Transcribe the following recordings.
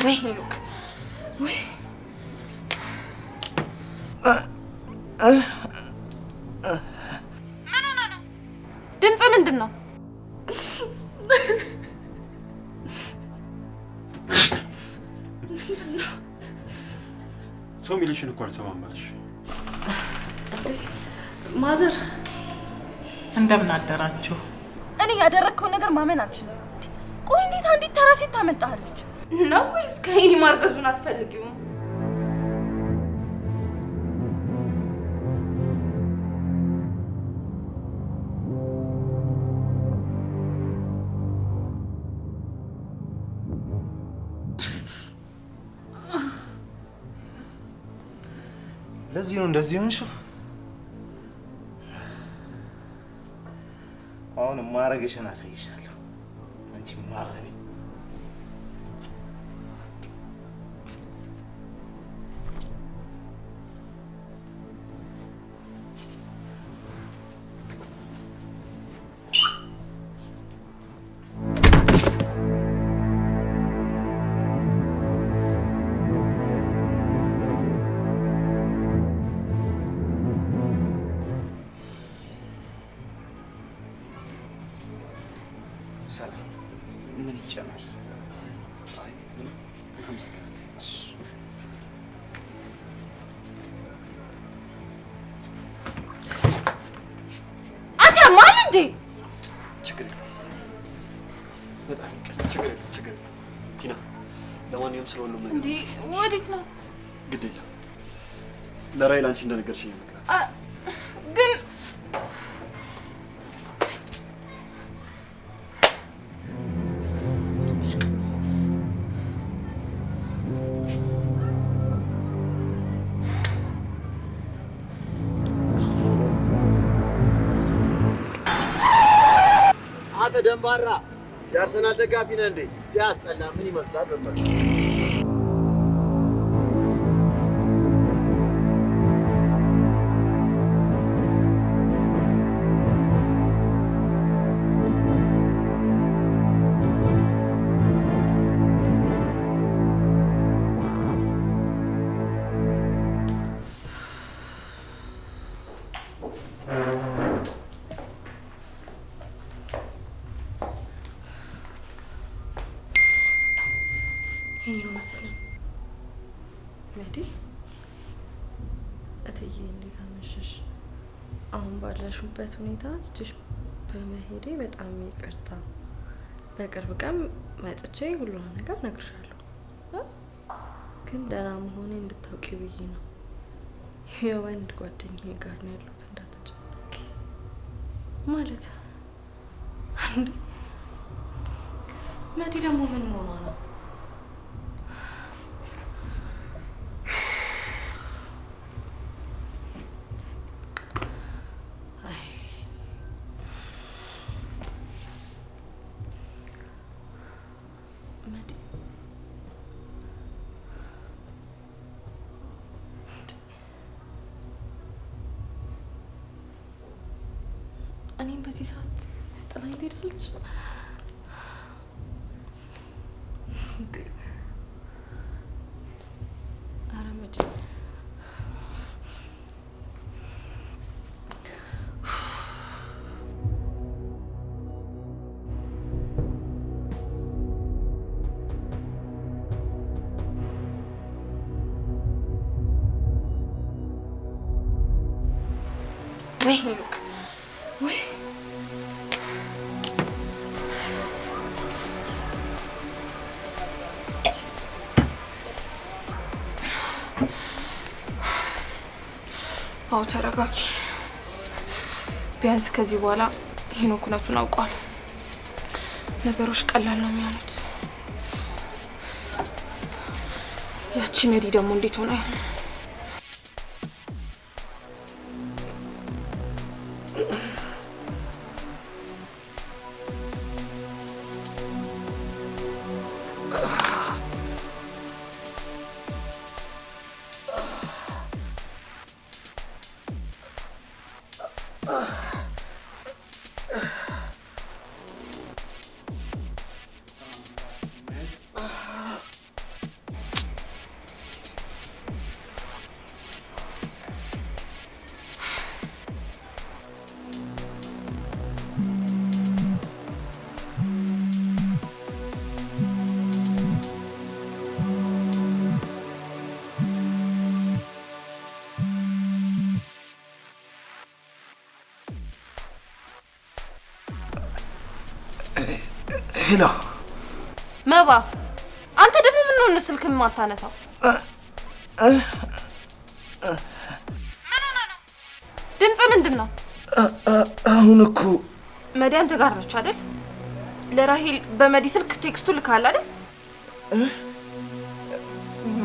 ወይ ሄኖክ ወይ ምን ሆነ ነው? ድምጽ ምንድነው? ሰው ሚሊሽን እኮ አልሰማም አለሽ። ማዘር እንደምን አደራችሁ? እኔ ያደረግከው ነገር ማመን አልችልም። ቆይ እንዴት አንዲት ተራ ሴት ታመልጣለች? ነው ወይስ ከሄኒ ማርገዙን አትፈልጊውም? ለዚህ ነው እንደዚህ ሆንሽው? አሁን ማረግሽን አሳይሻለሁ። አንቺ ማረቢ ምን ይጨመር? አይ ምን አንተ ማን እንዴ? ችግር የለም። በጣም ይቅርታ። ችግር የለም። ቲና ለማንኛውም ስለሁሉም ነገር እንዴ ወዴት ነው? ግድ የለም። ለራይል አንቺ እንደነገርሽኝ ነግራት። ግን ደንባራ የአርሰናል ደጋፊ ነህ እንዴ? ሲያስጠላ ምን ይመስላል በመል ሄኒ ነው መሰለኝ። መዲ እትዬ እንዴት አመሸሽ? አሁን ባለሽበት ሁኔታ ትችሽ በመሄዴ በጣም ይቅርታ። በቅርብ ቀን መጥቼ ሁሉንም ነገር ነግርሻለሁ። ግን ደህና መሆኔን እንድታውቂ ብዬ ነው። የወንድ ጓደኛዬ ጋር ነው ያለሁት፣ እንዳትጨነቂ። ማለት እንዴ መዲ ደግሞ ምን መሆኗ ነው? እኔም በዚህ ሰዓት ጥላኝ ትሄዳለች? ኧረ መዲ ወይ ሄኖክ ወይ አዎ ተረጋጊ። ቢያንስ ከዚህ በኋላ ሄኖክ እውነቱን አውቋል። ነገሮች ቀላል ነው የሚሆኑት። ያቺ መዲ ደግሞ እንዴት ሆነ? ሄሎ መባ፣ አንተ ደግሞ ምን ሆነ ስልክ የማታነሳው? ምን ሆነ ነው? ድምጽ ምንድን ነው? አሁን እኮ መዲያን ተጋራች አይደል? ለራሂል በመዲ ስልክ ቴክስቱ ልካል አይደል?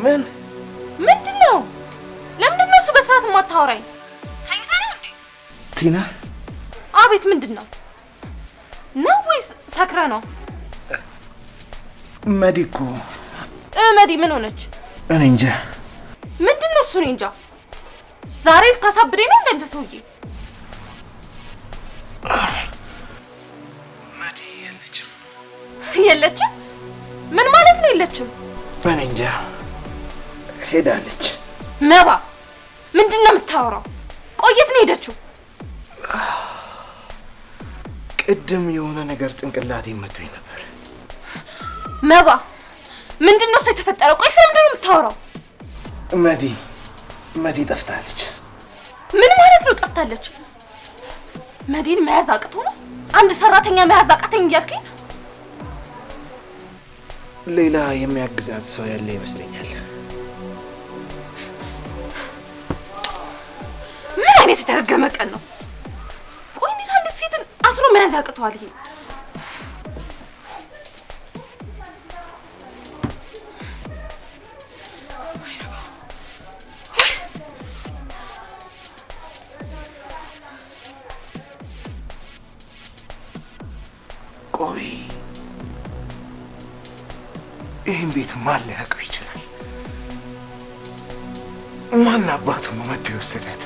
ምን ምንድነው? ለምንድነው እሱ በስርዓት የማታወራኝ? ተኝታ ነው እንዴ? ቲና። አቤት። ምንድነው ነው ወይስ ሰክረ ነው? መዲ እኮ መዲ ምን ሆነች? እኔ እንጃ። ምንድነው እሱ? እኔ እንጃ። ዛሬ ልታሳብደኝ ነው እንደ ሰውዬ? መዲ የለችም። የለችም? ምን ማለት ነው የለችም? እኔ እንጃ፣ ሄዳለች። መባ፣ ምንድነው የምታወራው? ቆየት ነው ሄደችው? ቅድም የሆነ ነገር ጭንቅላቴ መቶኝ ነበር። መባ፣ ምንድነው እሱ የተፈጠረው? ቆይ ስለምንድን ነው የምታወራው? መዲ ጠፍታለች። ምን ማለት ነው ጠፍታለች? መዲን መያዝ አቅቶ ነው? አንድ ሰራተኛ መያዝ አቃተኝ እያልከኝ? ሌላ የሚያግዛት ሰው ያለ ይመስለኛል። ምን አይነት የተረገመ ቀን ነው? ቆይ እንዴት አንድ ሴትን አስሮ መያዝ ያቅተዋል? ይሄ ቆይ ይህን ቤት ማን ሊያውቀው ይችላል? ማን አባቱ ነው መጥቶ የወሰዳት?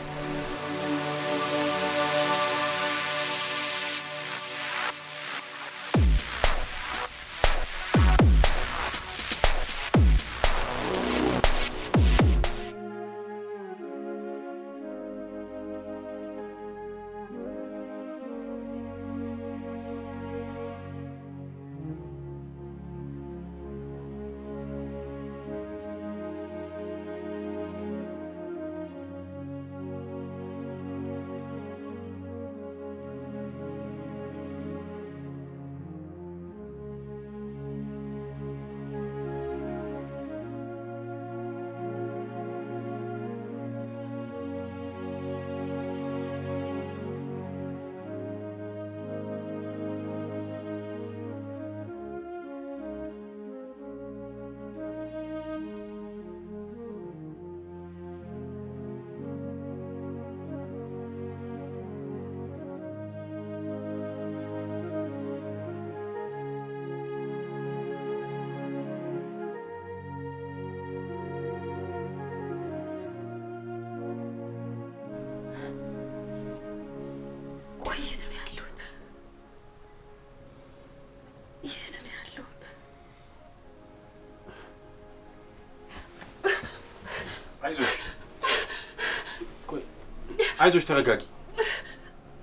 አይዞሽ ተረጋጊ።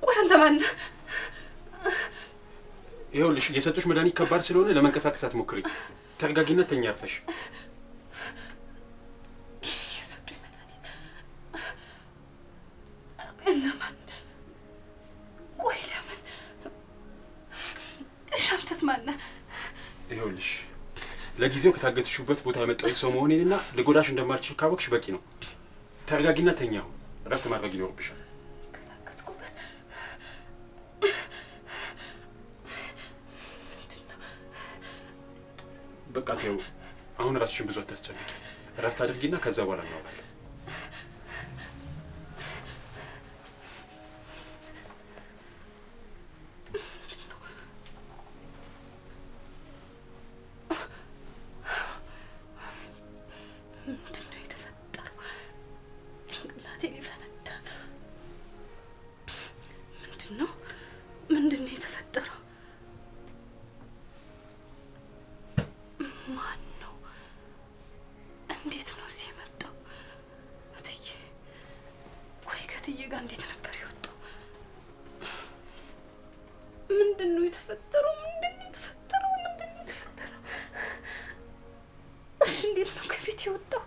ቆይ አንተ ማን ነህ? ይኸውልሽ የሰጡሽ መድኃኒት ከባድ ስለሆነ ለመንቀሳቀስ አትሞክሪ። ተረጋጊና ተኛ አርፈሽ። የሰጡኝ መድኃኒት እነማን? ቆይ ለምን? እሺ አንተስ ማን ነህ? ይኸውልሽ ለጊዜው ከታገትሽበት ቦታ የመጣሁት ሰው መሆኔንና ልጎዳሽ እንደማልችል ካወቅሽ በቂ ነው። ተረጋጊና ተኛ። እረፍት ማድረግ ይኖርብሻል። ከታገትኩበት በቃ ተይው። አሁን ራስሽን ብዙ አታስጨንቂ። እረፍት አድርጊና ከዛ በኋላ እናወራለን። ምንድን ነው የተፈጠረው? ማን ነው? እንዴት ነው እዚህ የመጣው? እትዬ፣ ቆይ ከእትዬ ጋር እንዴት ነበር የወጣው? ምንድን ነው የተፈጠረው? ምንድን ነው የተፈጠረው? ምንድን ነው የተፈጠረው? እሺ እንዴት ነው ከቤት የወጣው?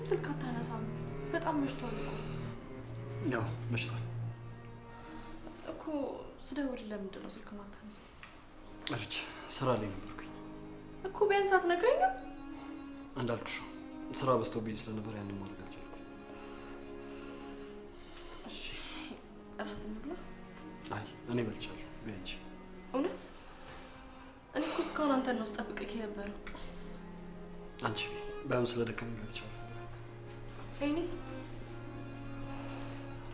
ለምንም ስልክ አታነሳም? በጣም መሽቷል እኮ። ያው መሽቷል እኮ። ስደውል ለምንድን ነው ስልክ ማታነሳው? አለች ስራ ላይ ነበርኩኝ እኮ። ቢያንስ አትነግረኝም? እንዳልኩሽ ስራ በዝቶብኝ ስለነበር ያንን ማድረግ አልቻልኩም። እሺ እራት እንብላ። አይ እኔ በልቻለሁ። ቢያንቺ እውነት? እኔ እኮ እስካሁን አንተን ነው ስጠብቅህ የነበረው። አንቺ ቢያንስ ስለደከመኝ ገብቻለሁ። እኔ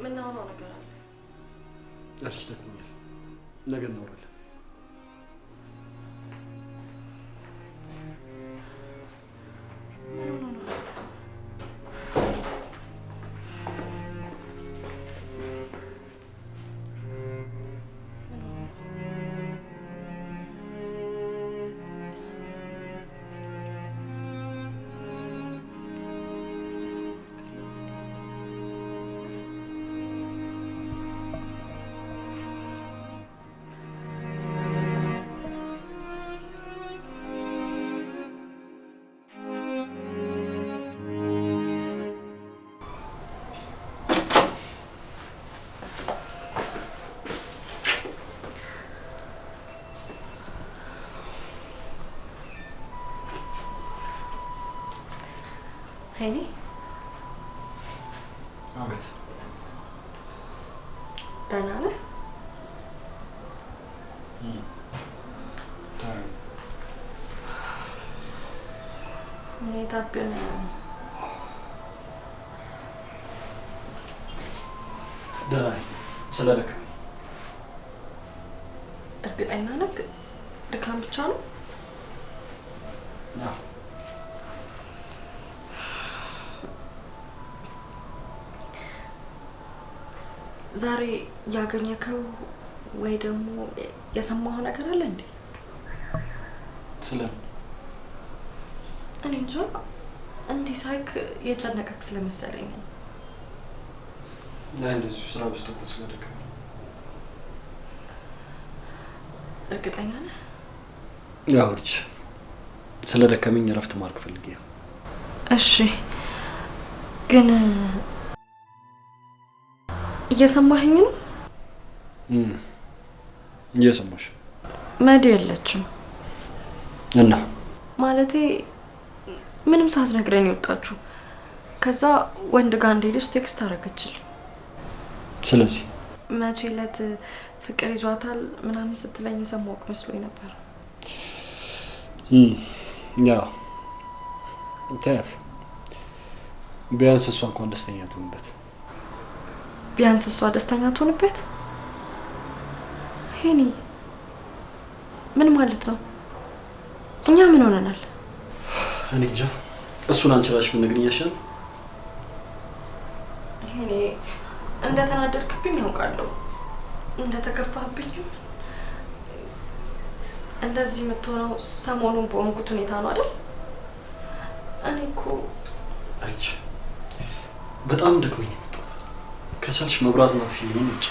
ምናወራው ነገር አለ። አለች ደክሞኛል። ነገ እናወራለን። ምን ሆኖ ነው? ሄኒ አቤት። ደህና ነህ? ሁኔታ ግን ደህና ነኝ። ስለደከመኝ። እርግጠኛ ነህ? ድካም ብቻ ነው? አዎ። ዛሬ ያገኘከው ወይ ደግሞ የሰማኸው ነገር አለ እንዴ? ስለምን? እኔ እንጃ። እንዲህ ሳይክ የጨነቀክ ስለመሰለኝ ነው። ላይ እንደዚህ ስራ በዝቶበት ስለደከመኝ። እርግጠኛ ነህ? ያው ልጅ ስለደከመኝ እረፍት ማድረግ ፈልጌ ነው። እሺ ግን እየሰማኸኝ ነው? እየሰማሽ? መዲ የለችም እና ማለቴ ምንም ሳትነግረኝ የወጣችሁ። ከዛ ወንድ ጋር እንደሄደች ቴክስት አደረገችልኝ። ስለዚህ መቼ ዕለት ፍቅር ይዟታል ምናምን ስትለኝ የሰማሁት መስሎኝ ነበር። ያው ታያት ቢያንስ እሷ እንኳን ደስተኛ ትሆንበት። ቢያንስ እሷ ደስተኛ ትሆንበት? ሄኒ ምን ማለት ነው? እኛ ምን ሆነናል? እኔ እንጃ። እሱን አንቺ እራስሽ ብትነግሪኝ ያሻል። ሄኒ እንደተናደድክብኝ ያውቃለሁ፣ እንደተከፋህብኝም። እንደዚህ የምትሆነው ሰሞኑን በሆንኩት ሁኔታ ነው አይደል? እኔ እኮ አለች በጣም ደክሞኝ ነው የመጣሁት። ከቻልሽ መብራት ማጥፊልኝ እንጂ።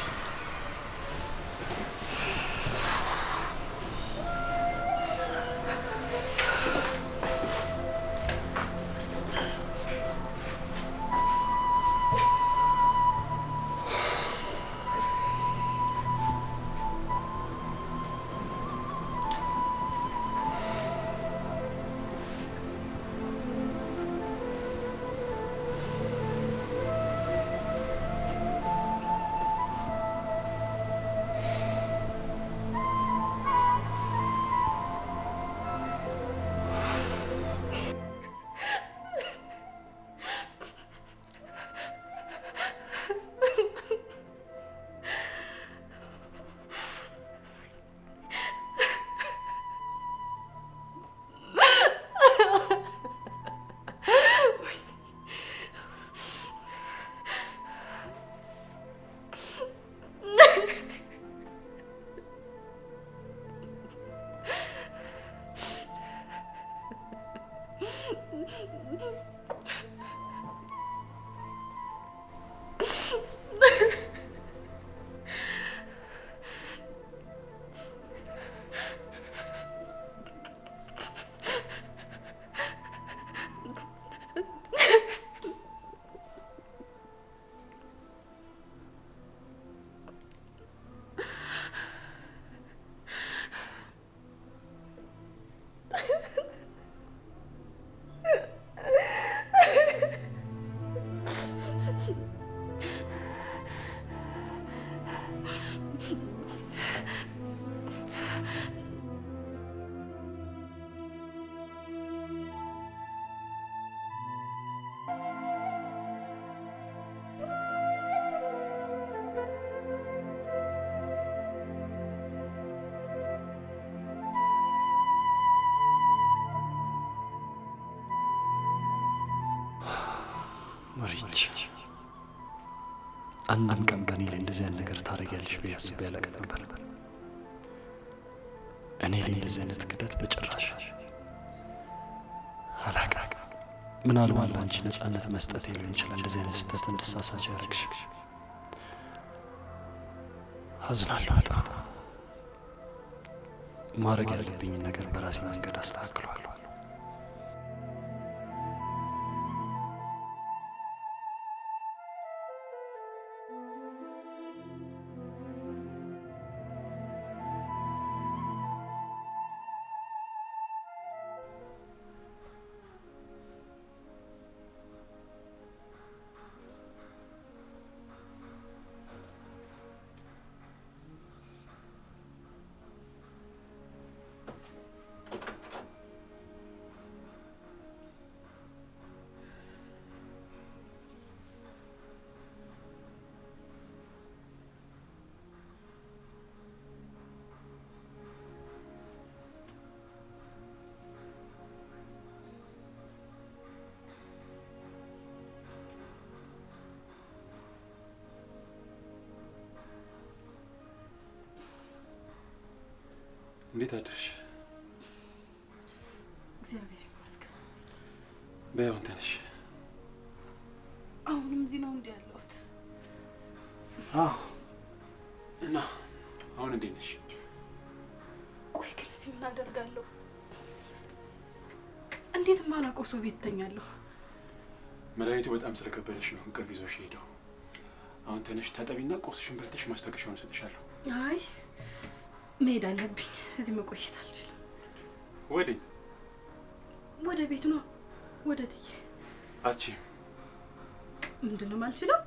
ሪች አንድም ቀን በእኔ ላይ እንደዚህ አይነት ነገር ታደርጊያለሽ ብዬ አስቤ አላውቅም ነበር። እኔ ላይ እንደዚህ አይነት ክደት በጭራሽ አላውቅም። ምናልባት ለአንቺ ነፃነት መስጠት ሊሆን ይችላል እንደዚህ አይነት ስህተት እንድሳሳች ያደርግሽ። አዝናለሁ በጣም። ማድረግ ያለብኝን ነገር በራሴ መንገድ አስተካክለዋለሁ። እንዴት አደርሽ? እግዚአብሔር ይመስገን። በያውን ተነሽ። አሁንም እዚህ ነው እንዴ ያለሁት? አዎ። እና አሁን እንዴት ነሽ? ቆይ ግን እዚህ ምን አደርጋለሁ? እንዴት ማላውቀው ሰው ቤት ተኛለሁ? መድኃኒቱ በጣም ስለከበደሽ ነው እንቅልፍ ይዞሽ ሄደው። አሁን ተነሽ ታጠቢና ቁርስሽን በልተሽ ማስታገሻውን እሰጥሻለሁ። አይ መሄድ አለብኝ። እዚህ መቆየት አልችልም። ወዴት? ወደ ቤት ነው። ወደ ትዬ። አትችይም። ምንድን ነው የማልችለው?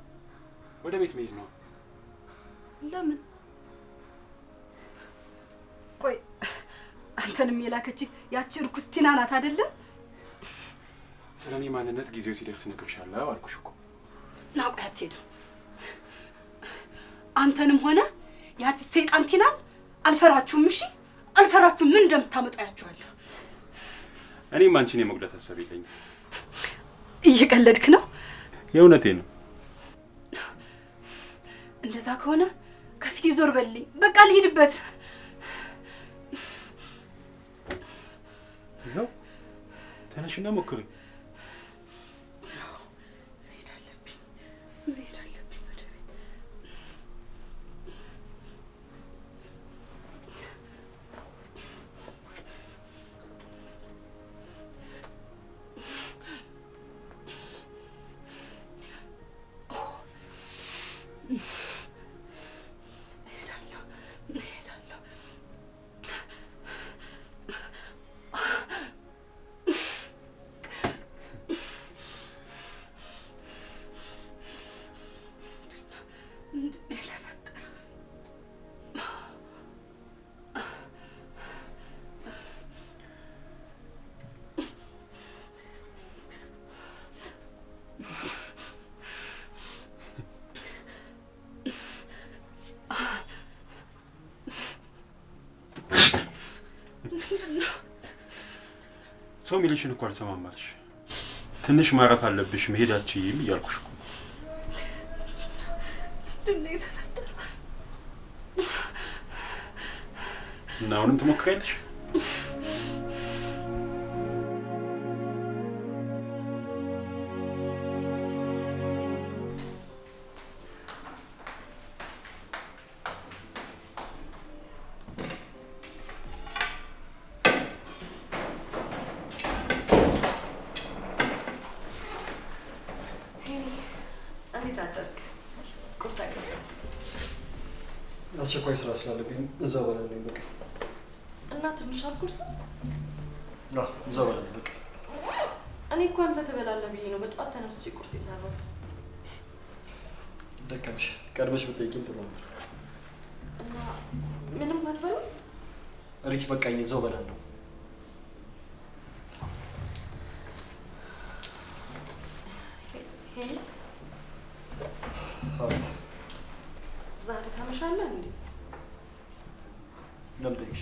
ወደ ቤት መሄድ ነው። ለምን? ቆይ አንተንም የላከች ያቺ እርኩስ ቲና ናት አይደለ? ስለኔ ማንነት ጊዜው ሲደርስ እነግርሻለሁ አልኩሽ እኮ። ናው ቆይ አትሄድም። አንተንም ሆነ ያቺ ሰይጣን ቲናን አልፈራችሁም። እሺ አልፈራችሁም። ምን እንደምታመጡ ያያችኋለሁ። እኔም አንቺን የመጉዳት ሀሳብ የለኝም። እየቀለድክ ነው? የእውነቴን ነው። እንደዛ ከሆነ ከፊት ዞር በልኝ። በቃ ልሂድበት። ይኸው ተነሽና ሞክሪ። መሄድ አለብኝ ወደ ቤት። ሰው ሚሊሽን እኮ አልሰማም አልሽ። ትንሽ ማረፍ አለብሽ መሄዳችሁም እያልኩሽ እኮ። ምንድነው የተፈጠረው? እና አሁንም ትሞክሪያለሽ? አስቸኳይ ስራ ስላለብኝ እዛው በላለኝ በቃ። እና ትንሽ አትኩርስም? ነው እዛው በላለኝ በቃ። እኔ እኮ አንተ ትበላለህ ብዬ ነው በጠዋት ተነስቼ ቁርስ የሰራሁት። ደከምሽ። ቀድመሽ ብትጠይቂኝ ጥሩ ነበር። እና ምንም አትበላም? ሪች በቃኝ፣ እዛው በላለሁ። ሄይ አቤት። ዛሬ ታመሻለህ እንዴ? ለምን ጠይቅሽ?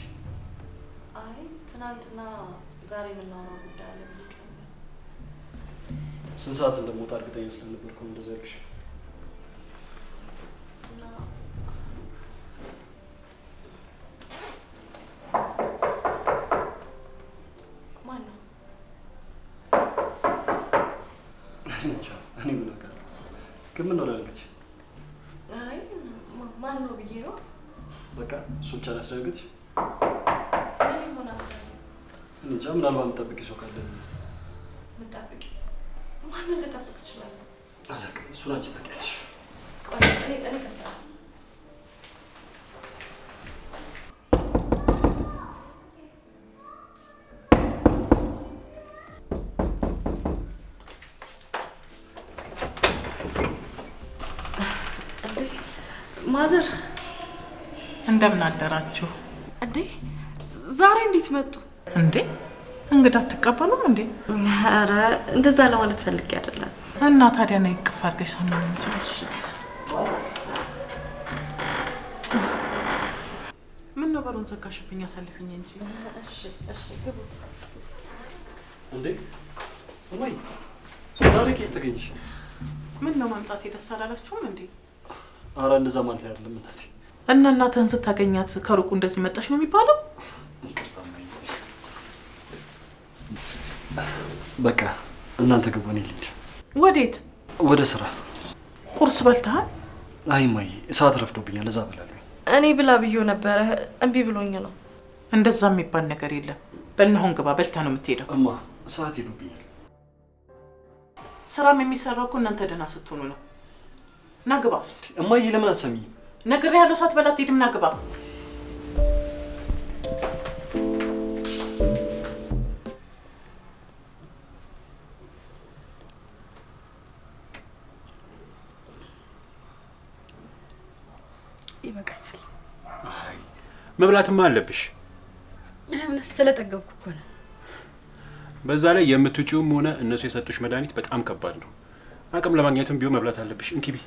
አይ ትናንትና ዛሬ የምናወራው ጉዳይ አለ ብዬሽ ነበር። ስንት ሰዓት እንደምወጣ እርግጠኛ ስለነበርኩ እንደዛ ያልኩሽ። ማን ነው? እኔ ምን አውቃለሁ? ግን ምን ነው ላደርገች? አይ ማን ነው ብዬ ነው። በቃ እሱን ብቻ ላስደነግጥሽ። ምን ይሆናል? እኔ እንጃ። ምናልባት የምጠብቂ ሰው ካለ የምጠብቂ? ማንን ልጠብቅ እችላለሁ? አላውቅም። እሱን አንቺ ታውቂያለሽ። ቆይ እኔ ከፍታ ማዘር እንደምን አደራችሁ? እንዴ ዛሬ እንዴት መጡ? እንዴ እንግዳ አትቀበሉም እንዴ? ኧረ እንደዛ ለማለት ፈልጌ አይደለም። እና ታዲያ ነው ይቅፍ አድርገሽ ሰማኝ እንጂ። ምን ነው በሩን ዘጋሽብኝ? አሳልፊኝ እንጂ። እሺ ግቡ። እንዴ እማዬ ዛሬ ከየት ተገኘሽ? ምን ነው መምጣቴ ደስ አላላችሁም እንዴ? ኧረ እንደዛ ማለት አይደለም እናቴ። እና እናትህን ስታገኛት ከሩቁ እንደዚህ መጣሽ ነው የሚባለው? ይቅርታ እማዬ። በቃ እናንተ ግቡ፣ እኔ ልሂድ። ወዴት? ወደ ስራ። ቁርስ በልተሃል? አይ እማዬ ሰዓት ረፍዶብኛል፣ እዛ እበላለሁ። እኔ ብላ ብዬው ነበረ እምቢ ብሎኝ ነው። እንደዛ የሚባል ነገር የለም። በልናሁን ግባ፣ በልታ ነው የምትሄደው። እማ ሰዓት ሄዶብኛል። ስራም የሚሰራው እኮ እናንተ ደህና ስትሆኑ ነው። ና ግባ። እማዬ ለምን አትሰሚኝም? ነግሬሃለሁ፣ ሳትበላ አትሄድም። ና ግባ። ይበቃኛል። አይ መብላትማ አለብሽ። እውነት ስለጠገብኩ እኮ ነው። በዛ ላይ የምትውጪውም ሆነ እነሱ የሰጡሽ መድኃኒት በጣም ከባድ ነው። አቅም ለማግኘትም ቢሆን መብላት አለብሽ። እንኪቢ።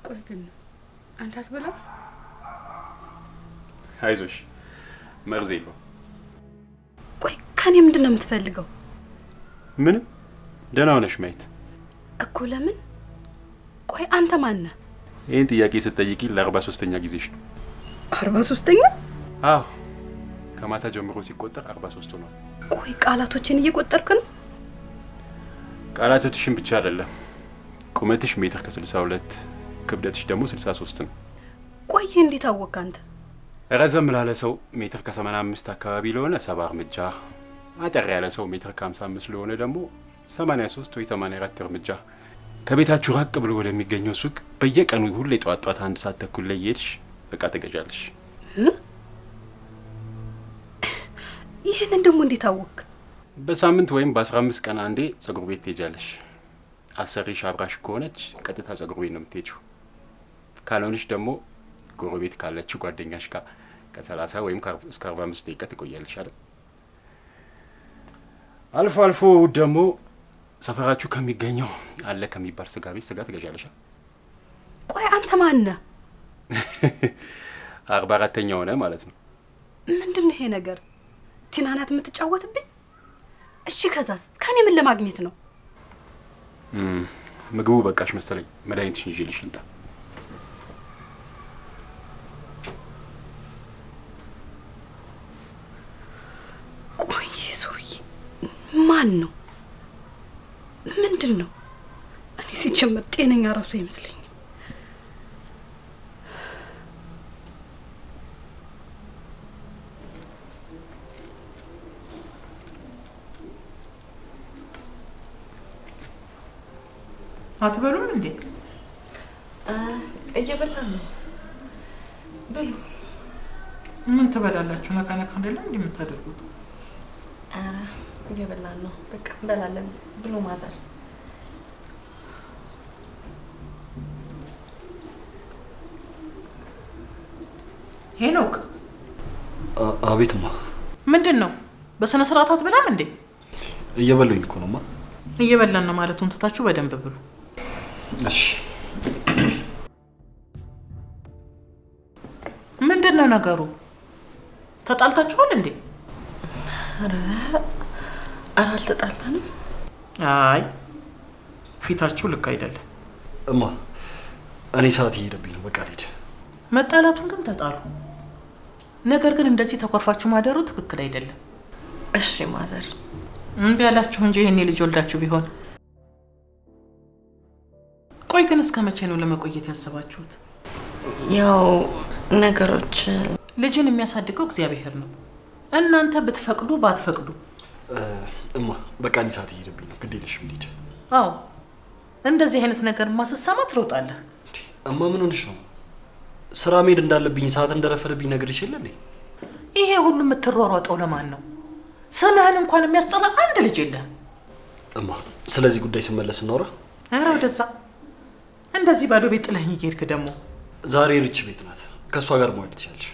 ቆይ ግን አንተ አትበላም? አይዞሽ መርዝ የለውም። ቆይ ከኔ ምንድን ነው የምትፈልገው? ምንም ደህና ሆነሽ ማየት እኮ። ለምን? ቆይ አንተ ማን ነህ? ይህን ጥያቄ ስትጠይቂ ለ43ኛ ጊዜሽ ነው። 43ኛ? አዎ ከማታ ጀምሮ ሲቆጠር 43 ሆኗል። ቆይ ቃላቶችን እየቆጠርክ ነው? ቃላቶችሽን ብቻ አይደለም። ቁመትሽ ሜትር ከ62 ክብደትሽ ደግሞ 63 ነው። ቆይ እንዴት አወቅህ አንተ? ረዘም ላለ ሰው ሜትር ከ85 አካባቢ ለሆነ 70 እርምጃ፣ አጠር ያለ ሰው ሜትር ከ55 ለሆነ ደግሞ 83 ወይ 84 እርምጃ። ከቤታችሁ ራቅ ብሎ ወደሚገኘው ሱቅ በየቀኑ ሁሌ ጧት 1 ሰዓት ተኩል ላይ እየሄድሽ እቃ ትገዣለሽ። ይሄንን ደግሞ እንዴት አወቅህ? በሳምንት ወይም በ15 ቀን አንዴ ጸጉር ቤት ትሄጃለሽ። አሰሪሽ አብራሽ ከሆነች ቀጥታ ጸጉር ቤት ነው የምትሄጂው። ካልሆነች ደግሞ ጎረቤት ካለችው ጓደኛሽ ጋር ከ30 ወይም እስከ 45 ደቂቃ ትቆያለሽ አይደል? አልፎ አልፎ ደግሞ ሰፈራችሁ ከሚገኘው አለ ከሚባል ስጋ ቤት ስጋ ትገዣለሽ። ቆይ አንተ ማን ነህ? 44ኛ ሆነ ማለት ነው። ምንድን ነው ይሄ ነገር? ቲና ናት የምትጫወትብኝ? እሺ ከዛስ ከኔ ምን ለማግኘት ነው? ምግቡ በቃሽ መሰለኝ። መድኃኒትሽን ይዤልሽ ልምጣ። ቆይ ሰውዬ ማን ነው? ምንድን ነው? እኔ ሲጀመር ጤነኛ ራሱ አይመስለኝም። አትበሉም እንዴ? እየበላን ነው። ብሉ። ምን ትበላላችሁ? ነካ ነካ አይደለም እንዴ የምታደርጉት? ኧረ እየበላን ነው። በቃ እንበላለን። ብሉ ማዘር። ሄኖክ። አቤትማ። ምንድን ነው? በስነ ስርዓት አትበላም እንዴ? እየበሉኝ እኮ ነውማ። እየበላን ነው ማለቱን ትታችሁ በደንብ ብሉ። እሺ። ምንድን ነው ነገሩ? ተጣልታችኋል እንዴ? ኧረ አልተጣላንም። አይ ፊታችሁ ልክ አይደለም። እማ እኔ ሰዓት እየሄደብኝ ነው፣ በቃ ልሂድ። መጣላቱን ግን ተጣሉ። ነገር ግን እንደዚህ ተኮርፋችሁ ማደሩ ትክክል አይደለም። እሺ ማዘር። እምቢ አላችሁ እንጂ ይሄኔ ልጅ ወልዳችሁ ቢሆን። ቆይ ግን እስከ መቼ ነው ለመቆየት ያሰባችሁት? ያው ነገሮች ልጅን የሚያሳድገው እግዚአብሔር ነው። እናንተ ብትፈቅዱ ባትፈቅዱ። እማ በቃ እኔ ሰዓት እየሄደብኝ ነው፣ ግድ የለሽም ልሂድ። አዎ እንደዚህ አይነት ነገር ማስሰማ ትሮጣለህ። እማ ምን ሆነሽ ነው? ስራ መሄድ እንዳለብኝ ሰዓት እንደረፈደብኝ ነገር ይችላል እንዴ? ይሄ ሁሉ የምትሯሯጠው ለማን ነው? ስምህን እንኳን የሚያስጠራ አንድ ልጅ የለህም። እማ ስለዚህ ጉዳይ ስመለስ እናውራ። ኧረ ወደዛ እንደዚህ ባዶ ቤት ጥለኸኝ እየሄድክ ደግሞ። ዛሬ ሪች ቤት ናት፣ ከእሷ ጋር መዋል ትችላለሽ።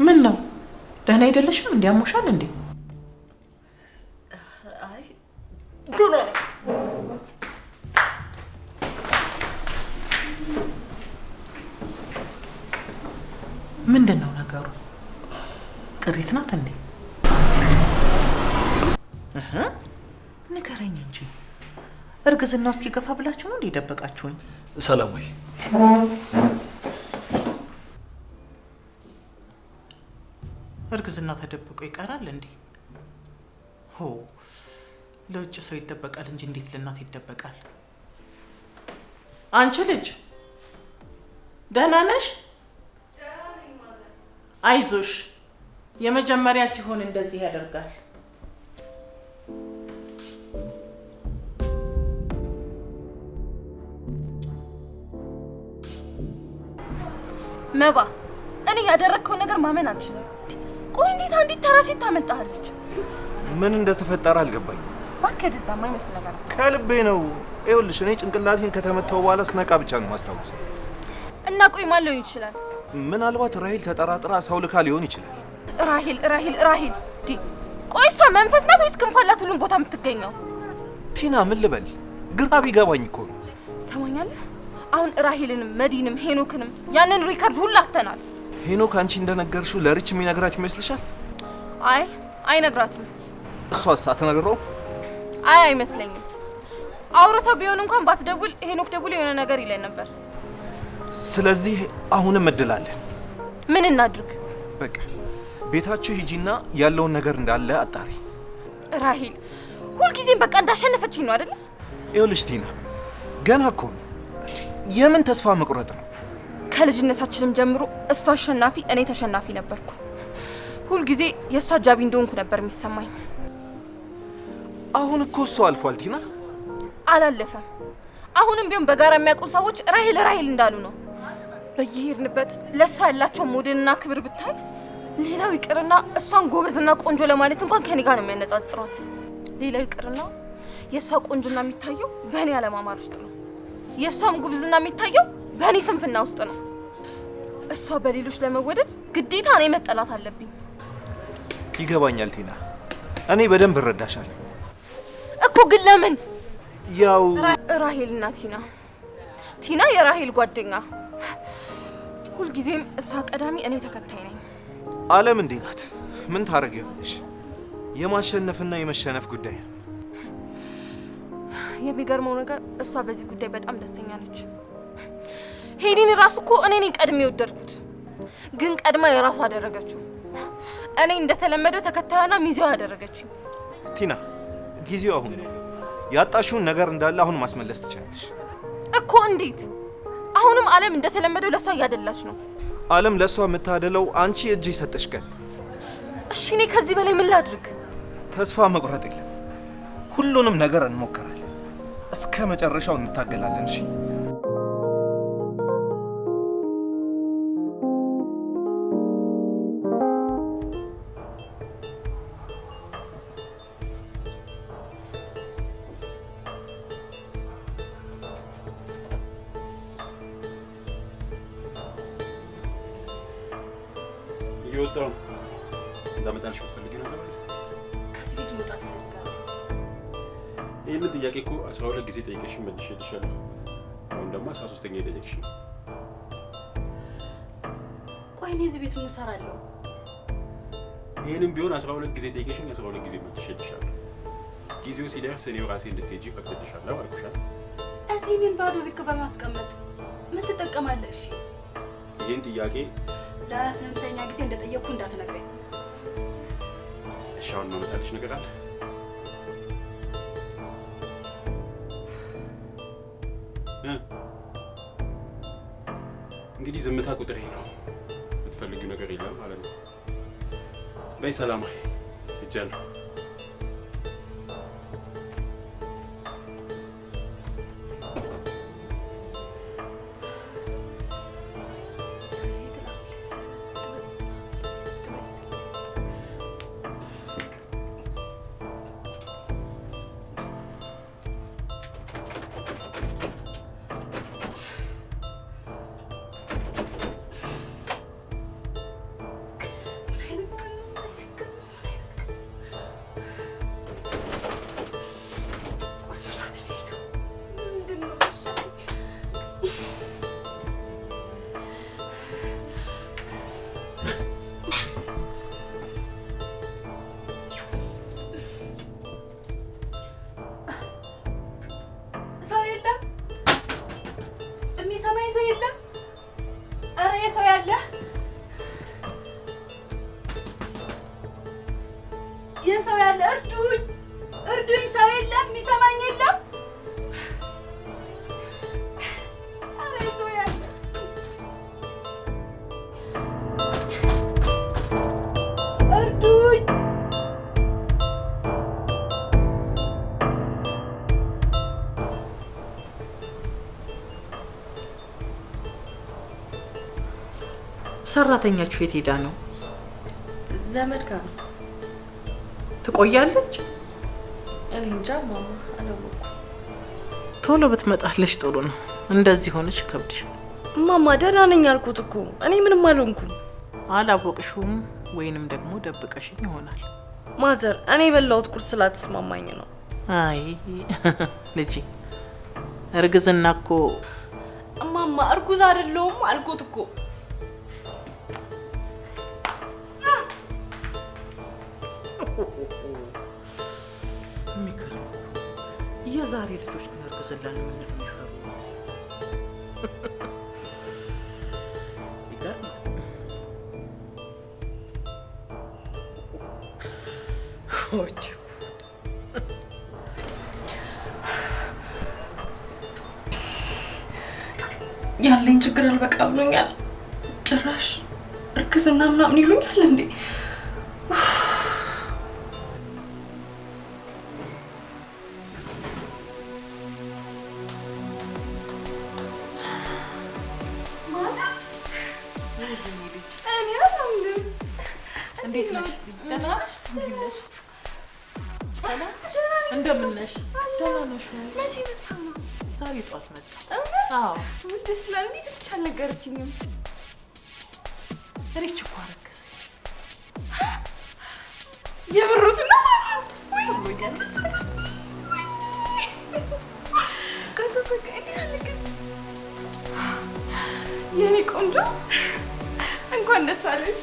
ምን ነው ደህና አይደለሽም? እንዲያሞሻል እንዴ? አይ ምንድን ነው ነገሩ? ቅሪት ናት እንዴ? ንገረኝ እንጂ እርግዝና ውስጥ ይገፋ ብላችሁ ነው እንዴ ደበቃችሁኝ? ሰላም ወይ? እርግዝና ተደብቆ ይቀራል እንዴ? ሆ ለውጭ ሰው ይደበቃል እንጂ እንዴት ለእናት ይደበቃል? አንቺ ልጅ ደህና ነሽ? አይዞሽ፣ የመጀመሪያ ሲሆን እንደዚህ ያደርጋል። መባ እኔ ያደረግከው ነገር ማመን አልችልም። ቆይ እንዴት አንዲት ተራ ሴት ታመጣለች? ምን እንደተፈጠረ አልገባኝም። እባክህ እዛ የማይመስል ነገር ከልቤ ነው። ይኸውልሽ እኔ ጭንቅላቴን ከተመታው በኋላ ስነቃ ብቻ ነው ማስታወሰው። እና ቆይ ማን ሊሆን ይችላል? ምናልባት ራሂል ተጠራጥራ ሰው ልካ ሊሆን ይችላል። ራሂል ቆይ እሷ መንፈስ ናት ወይስ ክንፍ አላት ሁሉም ቦታ የምትገኘው? ቲና ምን ልበል ግራ ቢገባኝ እኮ ነው። ሰማኛለህ? አሁን ራሂልንም መዲንም ሄኖክንም ያንን ሪከርድ ሁሉ አተናል። ሄኖክ አንቺ እንደነገርሽው ለሪች የሚነግራት ይመስልሻል? አይ አይነግራትም። እሷስ አትነግረው? አይ አይመስለኝም። አውርተው ቢሆን እንኳን ባትደውል ሄኖክ ደውል የሆነ ነገር ይለን ነበር። ስለዚህ አሁንም እድላለን። ምን እናድርግ? በቃ ቤታችሁ ሂጂና ያለውን ነገር እንዳለ አጣሪ። ራሂል ሁልጊዜም በቃ እንዳሸነፈችኝ ነው አይደል? ይኸውልሽ ቲና ገና እኮ ነው። የምን ተስፋ መቁረጥ ነው? ከልጅነታችንም ጀምሮ እሷ አሸናፊ እኔ ተሸናፊ ነበርኩ። ሁልጊዜ የእሷ አጃቢ እንደሆንኩ ነበር የሚሰማኝ። አሁን እኮ እሱ አልፏል ቲና። አላለፈም። አሁንም ቢሆን በጋራ የሚያውቁ ሰዎች ራሂል እንዳሉ ነው። በየሄድንበት ለእሷ ያላቸው ሞዴልና ክብር ብታይ፣ ሌላው ይቅርና እሷን ጎበዝና ቆንጆ ለማለት እንኳን ከኔ ጋር ነው የሚያነጻጽሯት። ሌላው ይቅርና የእሷ ቆንጆና የሚታየው በእኔ አለማማር ውስጥ ነው። የእሷም ጉብዝና የሚታየው በእኔ ስንፍና ውስጥ ነው። እሷ በሌሎች ለመወደድ ግዴታ እኔ መጠላት አለብኝ። ይገባኛል ቲና፣ እኔ በደንብ እረዳሻለሁ እኮ። ግን ለምን? ያው ራሂልና ቲና የራሂል ጓደኛ፣ ሁልጊዜም እሷ ቀዳሚ እኔ ተከታይ ነኝ። ዓለም እንዲህ ናት። ምን ታደርጊያለሽ? የማሸነፍና የመሸነፍ ጉዳይ። የሚገርመው ነገር እሷ በዚህ ጉዳይ በጣም ደስተኛ ነች። ሄዲን ራሱ እኮ እኔ ነኝ ቀድሜ የወደድኩት፣ ግን ቀድማ የራሱ አደረገችው። እኔ እንደተለመደው ተከታዩና ሚዜው አደረገችኝ። ቲና ጊዜው አሁን ነው። ያጣሽውን ነገር እንዳለ አሁን ማስመለስ ትችላለሽ እኮ። እንዴት? አሁንም ዓለም እንደተለመደው ለሷ እያደላች ነው። ዓለም ለሷ የምታደለው አንቺ እጅ የሰጠሽ ቀን። እሺ እኔ ከዚህ በላይ ምን ላድርግ? ተስፋ መቁረጥ የለም። ሁሉንም ነገር እንሞክራለን። እስከ መጨረሻው እንታገላለን። እሺ እየወጣሁ እንዳመጣልሽ ፈልጌ ነበር። ከዚህ ቤት መውጣት ፈልጋለሁ። ይህንን ጥያቄ እኮ 12 ጊዜ ጠይቀሽኝ መልሼልሻለሁ። አሁን ደግሞ 13ኛ የጠየቅሽኝ። ቆይ እኔ እዚህ ቤት ምን እሰራለሁ? ይሄንም ቢሆን 12 ጊዜ ጠይቀሽኝ 12 ጊዜ መልሼልሻለሁ። ጊዜው ሲደርስ እኔው ራሴ እንድትሄጂ ፈቅድልሻለሁ አልኩሻል። እዚህ ምን ባዶ ልክ በማስቀመጥ ምን ትጠቀማለህ? እሺ ይሄን ጥያቄ ለስንተኛ ጊዜ እንደጠየቅኩ እንዳትነግረኝ። እሺ አሁን ማመጣልሽ ነገር አለ? እንግዲህ ዝምታ ቁጥር ነው። የምትፈልጊው ነገር የለም ማለት ነው። በይ ሰላም ሂጃለሁ። የሰው ያለ እርዱኝ፣ እርዱኝ! ሰው የለም፣ የሚሰማኝ የለም። ኧረ ሰው ያለ እርዱኝ! ሰራተኛችሁ የት ሄዳ ነው? ዘመድ ጋር ነው። ትቆያለች? እኔ እንጃ ማማ፣ አላወኩም። ቶሎ ብትመጣለች ጥሩ ነው። እንደዚህ ሆነች ከብድሽ። ማማ ደህና ነኝ አልኩት እኮ እኔ ምንም አልሆንኩም። አላወቅሽውም ወይንም ደግሞ ደብቀሽኝ ይሆናል። ማዘር እኔ የበላሁት ቁርስ ስላልተስማማኝ ነው። አይ ልጄ፣ እርግዝና እኮ ማማ እርጉዝ አይደለሁም አልኩት እኮ። የዛሬ ልጆች ግን እርግዝናን ምን እንደሚፈሩ ይገርማል። ያለኝ ችግር አልበቃ ብሎኛል። ጭራሽ እርግዝና ምናምን ይሉኛል እንዴ? እንዴት ነሽ? ደህና ነሽ? ሰላም እንደምን ነሽ? ደህና ነሽ? መቼ መጣ ነው? ዛሬ ጧት መጣ። አዎ ውድ ስላል እንዴት ብቻ አልነገረችኝም። ሪች እኮ አረገዘች። የምሩት ነው የኔ ቆንጆ እንኳን ደስ አለሽ።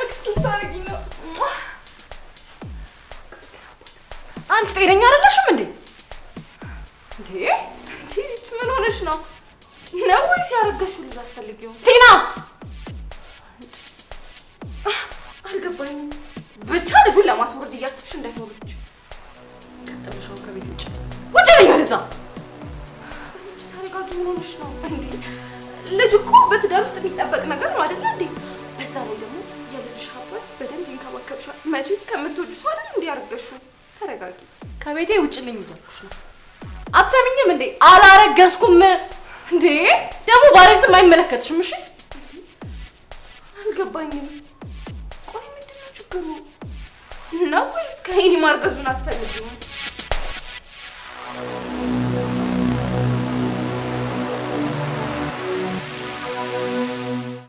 አክስታርጊ ነው። አንቺ ጤነኛ አይደለሽም እንዴ? እንዴ ምን ሆነሽ ነው? ነው ወይስ ያረገሽው ልጅ አትፈልጊው? ቲና አልገባኝም። ብቻ ልጁን ለማስወረድ እያስብሽ እንዳይሆንልሽ። ቀጥለሻው ከቤት ውጭ ውጭ ነኝ ወደዛ። ተረጋጊ። ምን ሆነሽ ነው እንዴ? ልጅ እኮ በትዳር ውስጥ የሚጠበቅ ነገር ነው አይደል እንዴ? በዛ ላይ ደግሞ የልጅሽ አባት በደንብ ይንከባከብሻል። መቼስ ከምትወጂው ሰው አይደል እንዴ ያረገሽው? ተረጋጊ። ከቤቴ ውጭልኝ እያልኩሽ ነው። አትሰሚኝም እንዴ? አላረገዝኩም እንዴ? ደግሞ ባረግዝም አይመለከትሽም። እሺ አልገባኝም። ቆይ ምንድነው ችግሩ? ነው ወይስ ከሄኒ ማርገዙን አትፈልጊውም?